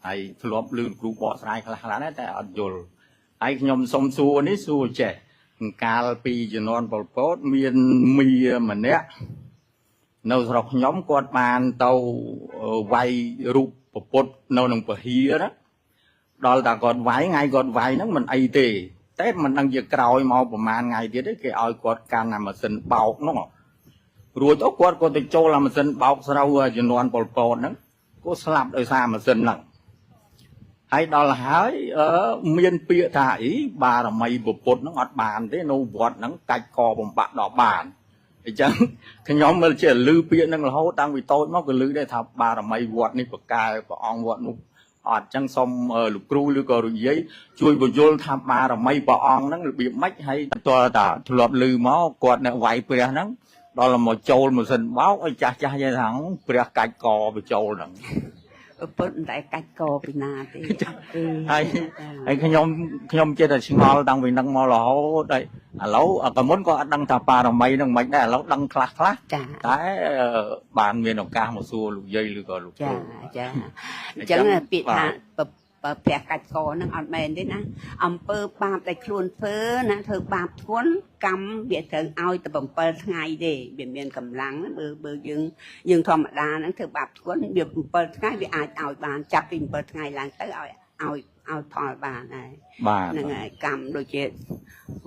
ហើយធ្លាប់លឺគ្រូបកស្រាយខ្លះៗដែរតែអត់យល់ហើយខ្ញុំសុំសួរនេះសួរចេះកាលពីជំនាន់ប៉ុលពតមានមីម្នាក់នៅស្រុកខ្ញុំគាត់បានទៅវាយរូបពុទ្ធនៅក្នុងពហិរណាដល់តែគាត់វាយថ្ងៃគាត់វាយហ្នឹងមិនអីទេតែមិនដឹងជាក្រោយមកប្រហែលថ្ងៃទៀតទេគេឲ្យគាត់កាន់អាម៉ាស៊ីនបោកហ្នឹងរួចទៅគាត់ក៏ទៅចូលអាម៉ាស៊ីនបោកស្រូវជំនាន់ប៉ុលពតហ្នឹងគាត់ស្លាប់ដោយសារម៉ាស៊ីនហ្នឹងហើយដល់ហើយមានពាក្យថាអីបារមីពុទ្ធហ្នឹងអត់បានទេនៅវត្តហ្នឹងកាច់កបំបាក់ដល់បានអញ្ចឹងខ្ញុំមើលជាលឺពាក្យហ្នឹងរហូតតាំងពីតូចមកក៏លឺដែរថាបារមីវត្តនេះប្រកែព្រះអង្គវត្តនោះអត់ចឹងសូមលោកគ្រូឬក៏លោកយាយជួយបញ្យល់ថាបារមីព្រះអង្គហ្នឹងរបៀបម៉េចហើយតើតាធ្លាប់ឮមកគាត់អ្នកវាយព្រះហ្នឹងដល់មកចូលម៉ាស៊ីនបោកឲ្យចាស់យាយថាព្រះកាច់កបញ្ចូលហ្នឹងពុទ្ធតែកាច់កពីណាទេហើយខ្ញុំចិត្តតែឆ្ងល់តាំងពីហ្នឹងមករហូតហើយឥឡូវក៏មុនក៏អត់ដឹងថាបារមីហ្នឹងមិនដែរឥឡូវដឹងខ្លះតែបានមានឱកាសមកសួរលោកយាយឬក៏លោកគ្រូចាអញ្ចឹងពាក្យថាព្រះកាច់កហ្នឹងអត់មែនទេណាអំពើបាបដែលខ្លួនធ្វើណាធ្វើបាបធ្ងន់កម្មវាត្រូវឲ្យតែ7ថ្ងៃទេវាមានកម្លាំងបើយើងធម្មតាហ្នឹងធ្វើបាបធ្ងន់វា7ថ្ងៃវាអាចឲ្យបានចាប់ពី7ថ្ងៃឡើងទៅឲ្យផលបានហើយហ្នឹងហើយកម្មដូចជា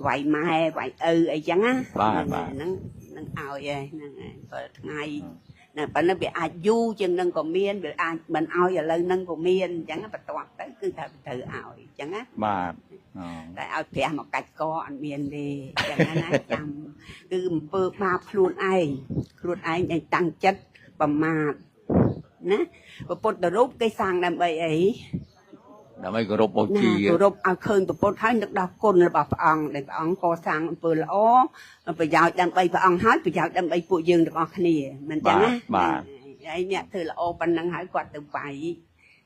វាយម៉ែវាយឪអីចឹងណាហ្នឹងឲ្យហើយហ្នឹងហើយ7ថ្ងៃប៉ុន្តែវាអាចយូរជាងនឹងក៏មានវាអាចមិនឲ្យឥឡូវនឹងក៏មានអញ្ចឹងបន្ទាប់ទៅគឺថាត្រូវឲ្យអញ្ចឹងណាបាទតែឲ្យព្រះមកកាច់កអត់មានទេអញ្ចឹងណាចាំគឺអំពើបាបខ្លួនឯងឯងតាំងចិត្តប្រមាទណាពុទ្ធរូបគេសាងដើម្បីអីដើម្បីគោរពបូជាគោរពឲ្យឃើញពុទ្ធហើយនឹកដល់គុណរបស់ព្រះអង្គដែលព្រះអង្គកសាងអំពើល្អប្រយោជន៍ដើម្បីព្រះអង្គហើយប្រយោជន៍ដើម្បីពួកយើងទាំងអស់គ្នាមិនចឹងណាបាទហើយអ្នកធ្វើល្អប៉ុណ្ណឹងហើយគាត់ទៅវាយ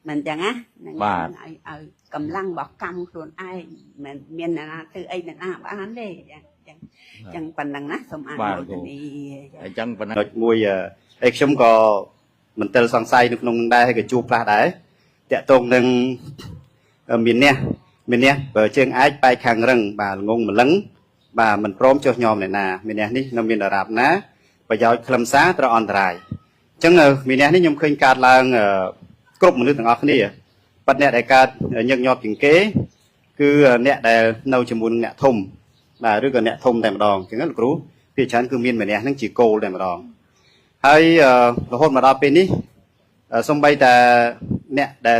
មិនចឹងណានឹងឲ្យកម្លាំងរបស់កម្មខ្លួនឯងមិនមានអ្នកណាធ្វើអីអ្នកណាបានទេចឹងប៉ុណ្ណឹងណាសូមអនុមោទនាអញ្ចឹងប៉ុណ្ណឹងមួយហើយខ្ញុំក៏មិនទាន់សង្ស័យនៅក្នុងនឹងដែរហើយក៏ជួបខ្លះដែរតាក់ទងនឹងមានអ្នកបើជើងអាចបែកខាងរឹងបាទល្ងងម្លឹងបាទមិនព្រមចុះញោមអ្នកណាមានអ្នកនេះនៅមានអារម្មណ៍ណាប្រយោជន៍ខ្លឹមសារត្រូវអន្តរាយអញ្ចឹងមានអ្នកនេះខ្ញុំឃើញកើតឡើងគ្រប់មនុស្សទាំងអស់គ្នាប៉ុន្តែអ្នកដែលកើតញឹកញាប់ជាងគេគឺអ្នកដែលនៅជាមួយនឹងអ្នកធំបាទឬក៏អ្នកធំតែម្ដងអញ្ចឹងលោកគ្រូភាគច្រើនគឺមានម្នាក់ហ្នឹងជាគោលតែម្ដងហើយរហូតមកដល់ពេលនេះសូម្បីតែអ្នកដែល